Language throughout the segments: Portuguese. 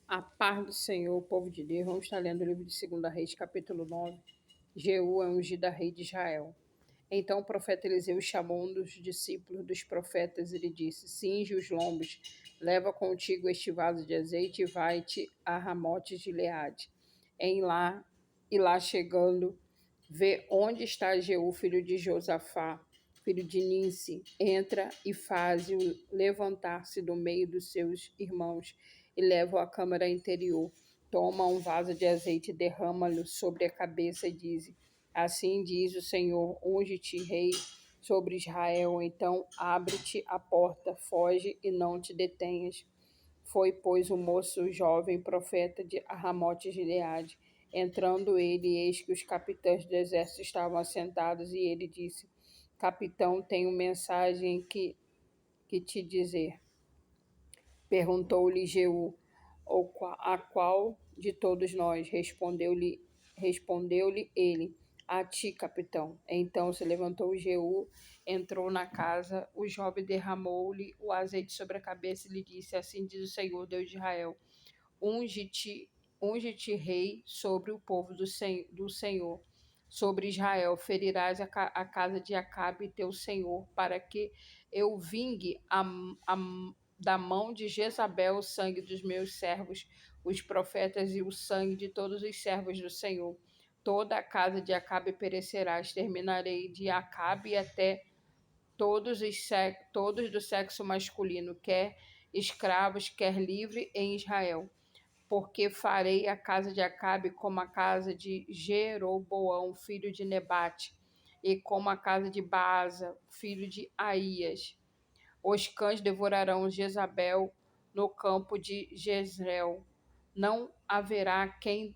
A paz do Senhor, povo de Deus, vamos estar lendo o livro de 2 Reis, capítulo 9. Jeú é ungido rei de Israel. Então o profeta Eliseu chamou um dos discípulos dos profetas e lhe disse: Cinge os lombos, leva contigo este vaso de azeite e vai-te a Ramote de Gileade. E lá chegando, vê onde está Jeú, filho de Josafá, filho de Ninsi. Entra e faz-o levantar-se do meio dos seus irmãos e leva-o à câmara interior. Toma um vaso de azeite e derrama-lhe sobre a cabeça e diz: Assim diz o Senhor, unge-te rei sobre Israel. Então abre-te a porta, foge e não te detenhas. Foi, pois, o moço jovem profeta de Ramote Gileade. Entrando ele, eis que os capitães do exército estavam assentados, e ele disse: Capitão, tenho mensagem que te dizer. Perguntou-lhe Jeú: A qual de todos nós? Respondeu-lhe ele: A ti, capitão. Então se levantou Jeú, entrou na casa, o jovem derramou-lhe o azeite sobre a cabeça e lhe disse: Assim diz o Senhor, Deus de Israel: Unge-te, unge-te rei sobre o povo do Senhor, sobre Israel. Ferirás a casa de Acabe, teu senhor, para que eu vingue da mão de Jezabel o sangue dos meus servos, os profetas, e o sangue de todos os servos do Senhor. Toda a casa de Acabe perecerá. Exterminarei de Acabe até todos do sexo masculino, quer escravos, quer livre, em Israel. Porque farei a casa de Acabe como a casa de Jeroboão, filho de Nebate, e como a casa de Baasa, filho de Aías. Os cães devorarão Jezabel no campo de Jezreel. Não haverá quem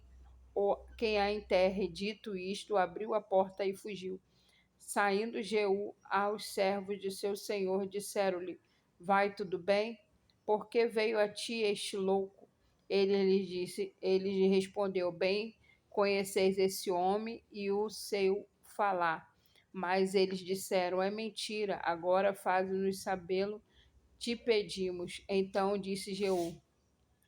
a enterre. Dito isto, abriu a porta e fugiu. Saindo Jeú aos servos de seu senhor, disseram-lhe: Vai tudo bem? Por que veio a ti este louco? Ele lhe respondeu: Bem, conheceis esse homem e o seu falar. Mas eles disseram: É mentira, agora faze-nos sabê-lo, te pedimos. Então disse Jeú: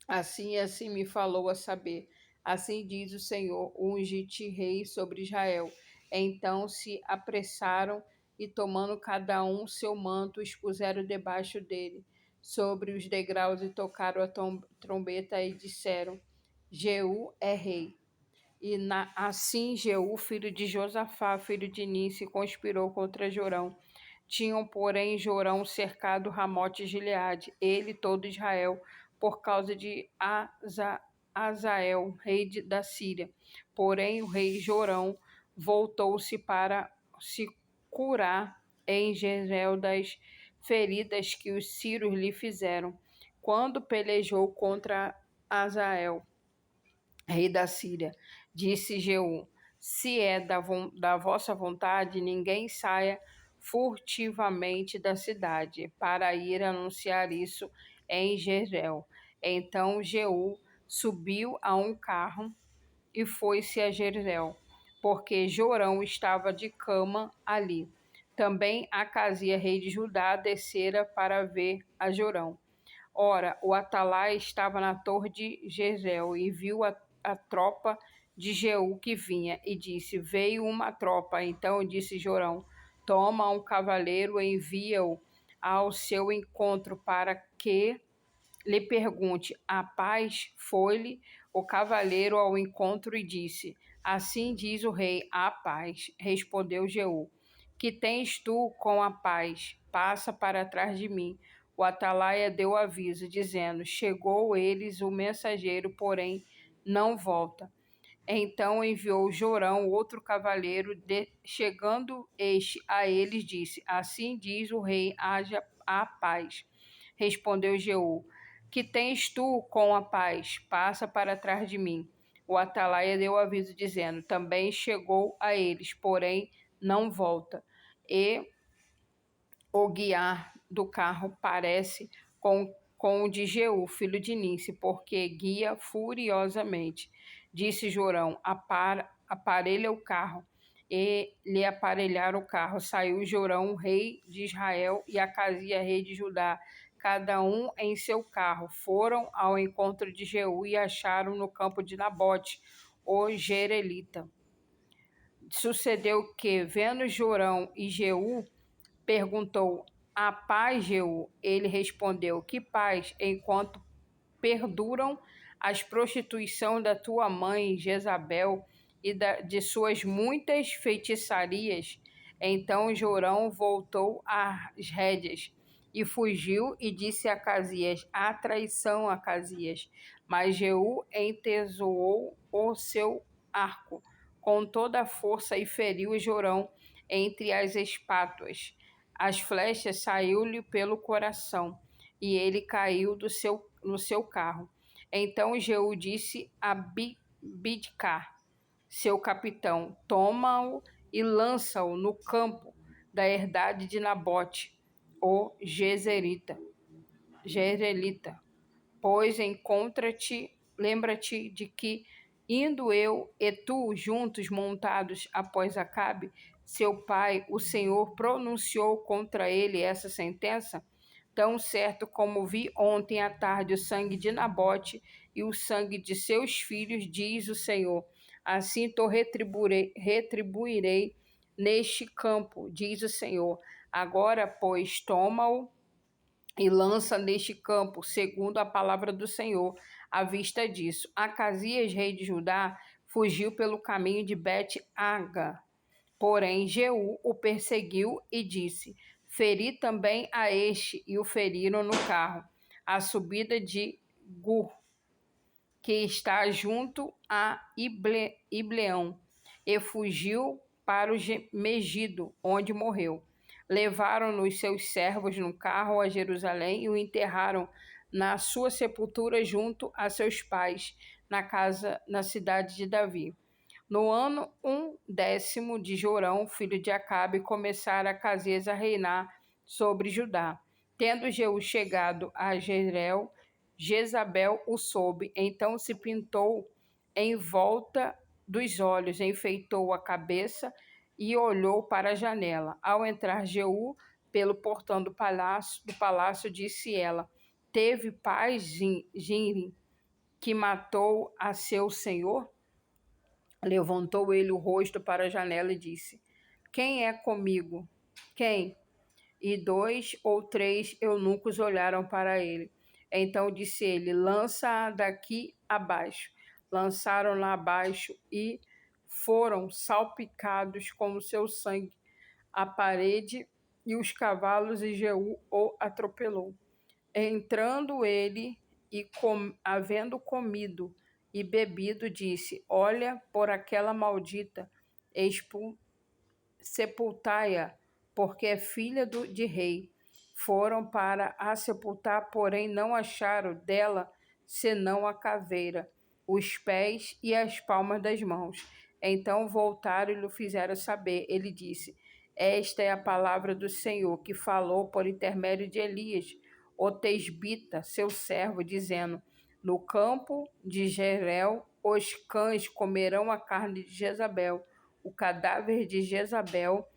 Assim e assim me falou a saber. Assim diz o Senhor: Unge-te rei sobre Israel. Então se apressaram e, tomando cada um seu manto, expuseram debaixo dele, sobre os degraus, e tocaram a trombeta e disseram: Jeú é rei. Assim Jeú, filho de Josafá, filho de Nice, conspirou contra Jorão. Tinham, porém, Jorão cercado Ramote e Gileade, ele e todo Israel, por causa de Azael, da Síria. Porém, o rei Jorão voltou-se para se curar em Jezreel das feridas que os sírios lhe fizeram, quando pelejou contra Azael, rei da Síria. Disse Jeú: Se é da vossa vontade, ninguém saia furtivamente da cidade para ir anunciar isso em Jezreel. Então Jeú subiu a um carro e foi-se a Jezreel, porque Jorão estava de cama ali. Também Acazia, rei de Judá, descera para ver a Jorão. Ora, o Atalai estava na torre de Jezreel e viu a tropa de Jeú que vinha, e disse: Veio uma tropa. Então disse Jorão: Toma um cavaleiro e envia-o ao seu encontro, para que lhe pergunte: A paz? Foi-lhe o cavaleiro ao encontro e disse: Assim diz o rei: A paz. Respondeu Jeú: Que tens tu com a paz? Passa para trás de mim. O atalaia deu aviso, dizendo: Chegou eles o mensageiro, porém não volta. Então enviou Jorão outro cavaleiro, chegando este a eles, disse: Assim diz o rei: haja a paz. Respondeu Jeú: Que tens tu com a paz? Passa para trás de mim. O atalaia deu aviso, dizendo: Também chegou a eles, porém não volta. E o guiar do carro parece com o de Jeú, filho de Nice, porque guia furiosamente. Disse Jorão: Aparelha o carro. E lhe aparelharam o carro. Saiu Jorão, rei de Israel, e Acazia, rei de Judá, cada um em seu carro, foram ao encontro de Jeú e acharam no campo de Nabote, o Jerelita. Sucedeu que, vendo Jorão e Jeú, perguntou: a paz, Jeú? Ele respondeu: que paz, enquanto perduram as prostituição da tua mãe Jezabel e de suas muitas feitiçarias. Então Jorão voltou às rédeas e fugiu e disse a Acasias: a traição, Acasias. Mas Jeú entesoou o seu arco com toda a força e feriu Jorão entre as espátuas. As flechas saíram-lhe pelo coração e ele caiu no seu carro. Então Jeú disse a Bidcar, seu capitão: toma-o e lança-o no campo da herdade de Nabote, o Jezreelita. Pois lembra-te de que, indo eu e tu juntos montados após Acabe, seu pai, o Senhor pronunciou contra ele essa sentença? Tão certo como vi ontem à tarde o sangue de Nabote e o sangue de seus filhos, diz o Senhor, assim te retribuirei neste campo, diz o Senhor. Agora, pois, toma-o e lança neste campo, segundo a palavra do Senhor. À vista disso, Acasias, rei de Judá, fugiu pelo caminho de Bet-Aga. Porém, Jeú o perseguiu e disse: feri também a este, e o feriram no carro, à subida de Gur, que está junto a Ibleão, e fugiu para o Megido, onde morreu. Levaram-no os seus servos no carro a Jerusalém e o enterraram na sua sepultura junto a seus pais, na cidade de Davi. No ano 10º de Jorão, filho de Acabe, começara Acasias a reinar sobre Judá. Tendo Jeú chegado a Jezreel, Jezabel o soube, então se pintou em volta dos olhos, enfeitou a cabeça e olhou para a janela. Ao entrar Jeú pelo portão do palácio, disse ela: teve paz Ginri, que matou a seu senhor? Levantou ele o rosto para a janela e disse: quem é comigo? Quem? E 2 ou 3 eunucos olharam para ele. Então disse ele: lança-a daqui abaixo. Lançaram-na abaixo e foram salpicados com o seu sangue a parede e os cavalos, e Jeú o atropelou. Entrando ele e havendo comido e bebido, disse: olha por aquela maldita, sepultai-a, porque é filha de rei. Foram para a sepultar, porém não acharam dela senão a caveira, os pés e as palmas das mãos. Então voltaram e lhe fizeram saber. Ele disse: esta é a palavra do Senhor, que falou por intermédio de Elias, o tesbita, seu servo, dizendo: no campo de Jezreel os cães comerão a carne de Jezabel, o cadáver de Jezabel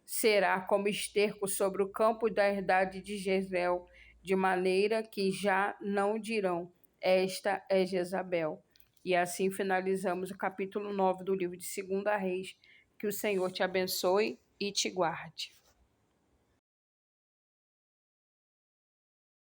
será como esterco sobre o campo da herdade de Jezreel, de maneira que já não dirão: esta é Jezabel. E assim finalizamos o capítulo 9 do livro de 2 Reis. Que o Senhor te abençoe e te guarde.